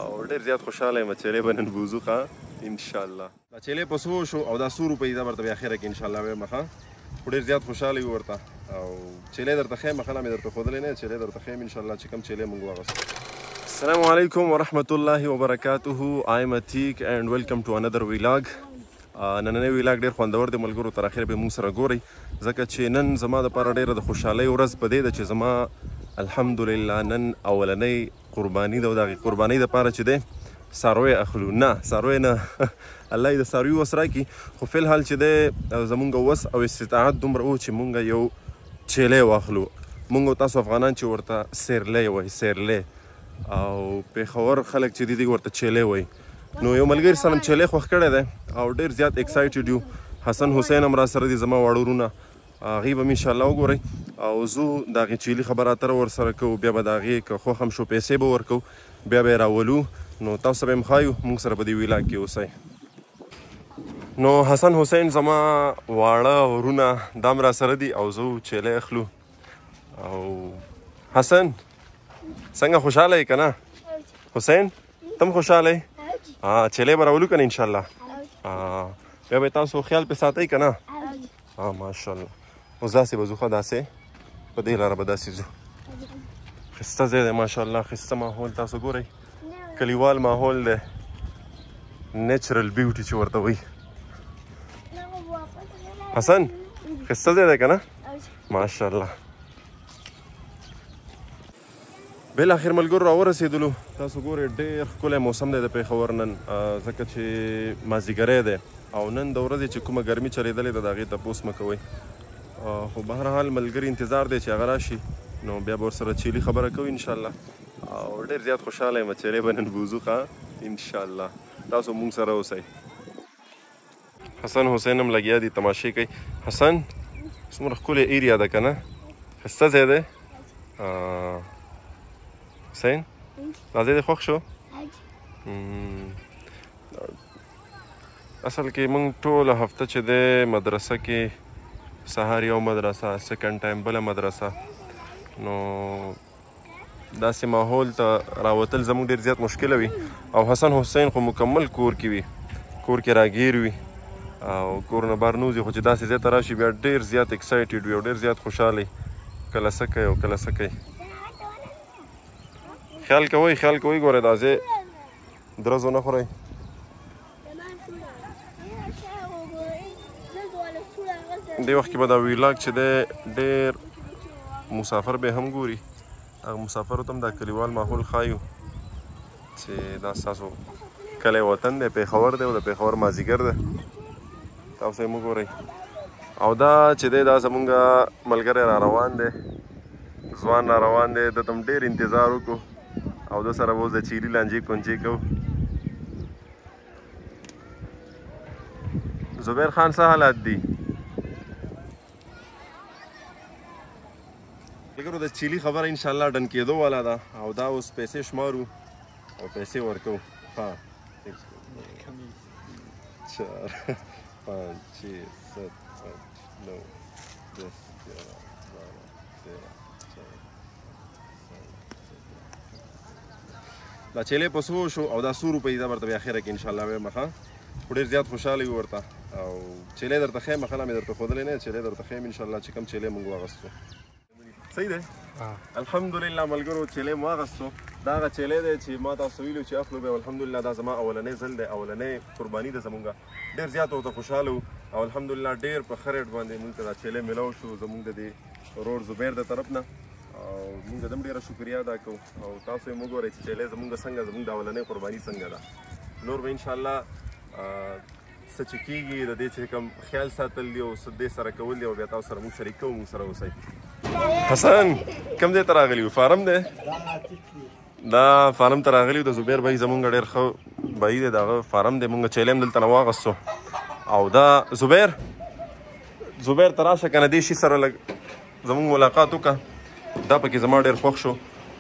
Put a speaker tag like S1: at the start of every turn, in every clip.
S1: او ډېر زیات خوشاله یم چې به نن بوځو ښه انشاءالله. دا چیلې په څو شو او دا 100 روپۍ دا ورته بیا اخره کې انشاءالله وایم ښه. خو ډېر زیات خوشاله یو ورته او چیلې درته ښیم ښه مې درته ښودلی نه چیلې درته ښیم انشاءالله چې کوم چیلې موږ واغوستو. السلام علیکم ورحمة الله وبرکاته. I am Atiq and welcome to another vlog. نننی ویلاګ ډېر خوندور دی ملګرو، تر اخره به موږ سره ګورئ ځکه چې نن زما دپاره ډېره د خوشحالۍ ورځ په دې ده چې زما الحمدلله نن اولنۍ قرباني ده او د هغې قربانۍ دپاره چې دی څاروی اخلو. نه څاروی نه الله یې د څاروي وس راکړي، خو فی الحال چې دی زمونږ وس او استطاعت دومره و چې مونږ یو چیلی واخلو. مونږ او تاسو افغانان چې ورته سیرلی وایي سیرلی او پېښور خلک چې دي ورته چیلی وایي. نو یو ملګري سره مې چیلی خوښ کړی دی او ډېر زیات ایکسایټډ یو. حسن حسین هم را سره دي زما واړه ورونه، هغوی به م انشاءالله وګورئ او زو د هغې چیلي خبره اتره ورسره کوو، بیا به د هغې که خوښ هم شو پیسې به ورکوو، بیا به یې راولو. نو تاسو به یې هم ښایو، موږ سره په دې ویلاګ کې اوسئ. نو حسن حسین زما واړه ورونه دا هم را سره دي او زه چیلی اخلو. او حسن څنګه خوشحاله یې که نه؟ حسین تم خوشحاله یې؟ چیلی به راولو که نه انشاءالله؟ بیا به تاسو خیال پې ساتئ که نه؟ ماشاءالله. اوس داسې به ځو ښه داسې په دې لاره به داسې ځو. ښایسته ځای دی ماشاءالله، ښایسته ماحول تاسو ګورئ، کلیوال ماحول دی، نیچرل بیوټي چې ورته وایي. حسن ښایسته ځای دی که نه؟ ماشاءالله. بالاخر ملګرو راورسېدلو، تاسو ګورئ ډېر ښکلی موسم دی د پېښور نن، ځکه چې مازدیګری دی او نن د ورځې چې کومه ګرمي چلېدلې ده د هغې تپوس مه کوئ. خو بهرحال ملګري انتظار دی چې هغه راشي نو بیا به ورسره چیلي خبره کوو انشاءالله. او ډېر زیات خوشحاله یم چیلې به نن بوځو ښه انشاءالله. تاسو مونږ سره اوسئ. حسن حسین هم لګیا دي تماشې کوي. حسن څومره ښکلې ایریا ده که نه؟ ښایسته ځای دی. حسین دا ځای دې خوښ شو؟ اصل کې موږ ټوله هفته چې دی مدرسه کې سهار یو مدرسه، سیکنډ ټایم بله مدرسه، نو داسې ماحول ته راوتل زموږ ډېر زیات مشکله وي. او حسن حسین خو مکمل کور کې وي، کور کې راګیر وي او کور نه بهر نه وځي، خو چې داسې ځای ته راشي بیا ډېر زیات ایکسایټډ وي او ډېر زیات خوشحاله کله څه کوي او کله څه کوي. خیال کوئ خیال کوئ، ګورئ دا ځای درز ونه خورئ. دې وخت کې به دا ویلاګ چې دی ډېر مسافر به هم ګوري، هغه مسافرو ته هم دا کلیوال ماحول ښایو چې دا ستاسو کلی وطن دی، پېښور دی او د پېښور مازدیګر دی. تاسو یې وګورئ. او دا چې دی دا زمونږ ملګری را روان دی، ځوان را روان دی، ده ته هم ډېر انتظار وکړو او ده سره به اوس د چیلي لانجې کونجې کوو. زبیر خان څه حالات دي؟ ملګرو د چیلي خبره انشاءالله ډن کېدو والا ده او دا اوس پیسې شمارو او پیسې ورکوو. 4 5 6 7 8 9 10 دا چیلې په 100 شو او دا 100 روپۍ دا ورته بیا اخره کې انشاءالله وایم ښه. خو ډېر زیات خوشحاله یو ورته او چیلې درته ښیم ښه مې درته ښودلی نه چیلې درته ښیم انشاءالله چې کوم چیلې موږ واغوستو. صحیح دی؟ الحمدلله ملګرو چیلې مو واغوستو. دا هغه چیلې دی چې ما تاسو ویلو چې اخلو بیا الحمدلله دا زما اولنی ځل دی، اولنی قرباني ده زمونږ. ډېر زیات ورته خوشحاله وو او الحمدلله ډېر په ښه ریټ باندې مونږ ته دا چیلې میلاو شو زمونږ د دې ورور زبیر د طرف نه او مونږ د ده هم ډېره شکریا ادا کوو. او تاسو یې وګورئ چې چیلې زمونږ څنګه زمونږ د اولنۍ قرباني څنګه ده. نور به انشاءالله څه چې کېږي د دې چې کوم خیال ساتل دي او څه دې سره کول دي او بیا تاسو سره مونږ شریک کوو، مونږ سره اوسئ. حسن کوم ځای ته راغلي یو؟ فارم دی؟ دا فارم ته راغلي یو، د زبیر بھائی زمونږ ډېر ښه بھائی دی، د هغه فارم دی، مونږ چیلې هم دلته نه واغوستو. او دا زبیر ته راشه که نه دې شي سره لږ زمونږ ملاقات وکړه، دا پکې زما ډېر خوښ شو.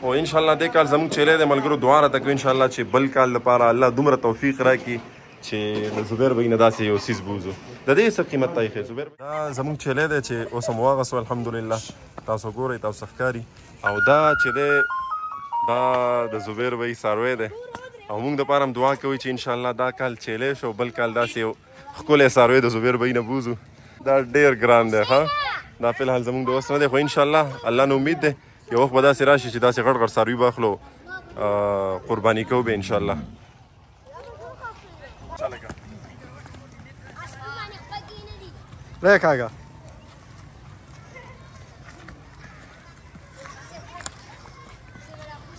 S1: او انشاءالله دې کال زمونږ چیلې دی ملګرو دعا راته کوي انشاءالله چې بل کال لپاره الله دومره توفیق راکړي چې د زبیر بھائی نه داسې یو څیز بوځو. د دې څه قیمت ته ایښی زبیر دا زمونږ چیلې دی چې اوس هم واغوستو الحمدلله. تاسو ګورئ تاسو ښکاري. او دا چې دی دا د زبیر بھائی څاروی دی او موږ دپاره هم دعا کوئ چې انشاءالله دا کال چیلی شو بل کال داسې یو ښکلی څاروی د زبیر بهي نه بوزو دا ډېر ګران دی ښه دا فلحال زموږ د وس نه دی خو انشاءالله الله نه امید دی یو وخت به داسې راشي چې داسې غټ غټ څاروي به اخلو قرباني کوو به انشاءالله
S2: لا كاغا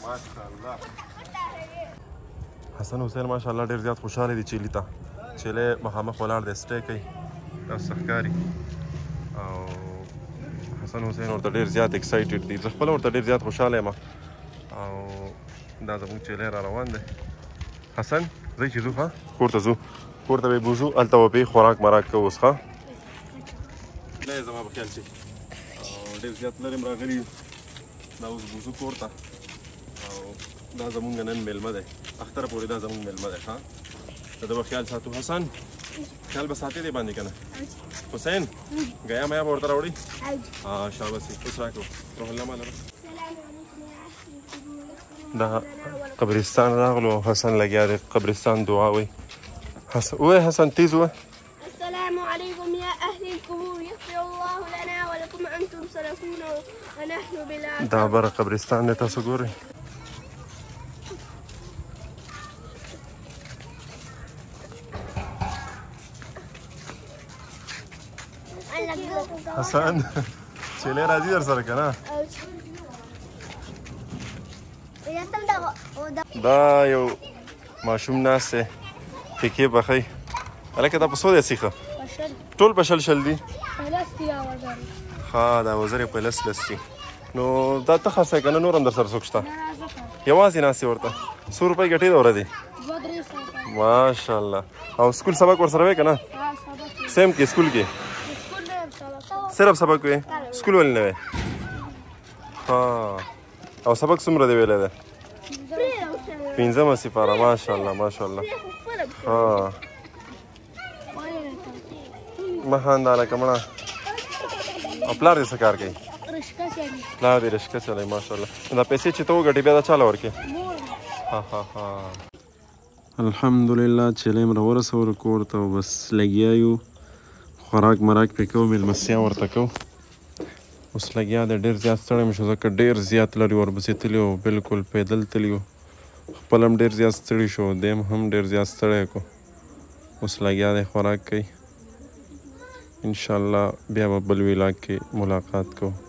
S1: ماشاءالله حسن حسین ماشاءالله ډېر زیات خوشحاله دي چیلي ته چیلی مخامخ ولاړ دی سټی کوي داسې ښکاري او حسن حسین ورته ډېر زیات ایکسایټډ دي زه خپله ورته ډېر زیات خوشحاله یم او دا زموږ چیلی را روان دی حسن ځئ چې ځو ښه کور ته ځو کور ته به یې بوځو هلته به پې خوراک مراک کوو اوس ښه نه یې زما په خیال چې ډېر زیات لرې م راغلي دا اوس بوځو کور ته او دا زمونږ نن میلمه دی اختره پورې دا زمونږ میلمه دی ښه د ده به خیال ساتو حسن خیال به ساتې دی باندې که نه حسین ګیا میا به ورته راوړي شاباس اوس راکړو روح الله ماله دا قبرستان راغلو حسن لګیا دی قبرستان دعا وایي وایه حسن تیز وایه
S3: السلام عليكم يا أهل القبور يغفر الله لنا ولكم أنتم سلفونا ونحن بلا
S1: دا بره قبرستان دی تاسو ګورئ حسن چیلی راځي در سره که نه دا یو ماشوم ناست دی ټیکې پخوي هلکه دا په څو دی سیخه ټول په شل دي ښه دا وزرې په لس دي نو دا ته خرڅوې که نه نور هم در سره څوک شته یوازې ناست یې ورته څو روپۍ ګټې ده ورځې ماشاءالله او سکول سبق ورسره وی که نه سیم کې سکول کې صرف سبق وی سکول ولې نه وی ها او سبق څومره دی ویلی دی پنځمه سپاره ماشاءالله ماشاءالله ها مه خانده هلکه مړه او پلار دې څه کار کوي پلار دې رشکه چلوي ماشاءالله دا پیسې چې ته وګټې بیا دا چاله ورکړې ها ها ها الحمدلله چیلی م راورسولو کور ته او بس لګیا یو خوراک مراک پې کوو مېلمستیا ورته کوو اوس لګیا دی ډېر زیات ستړی مې شو ځکه ډېر زیات لرې ورپسې تلي وو بلکل پیدل تلي وو خپل هم ډېر زیات ستړي شو دیم هم ډېر زیات ستړی کو اوس لګیا دی خوراک کوي انشاءالله بیا به بل ولاګ کې ملاقات کوو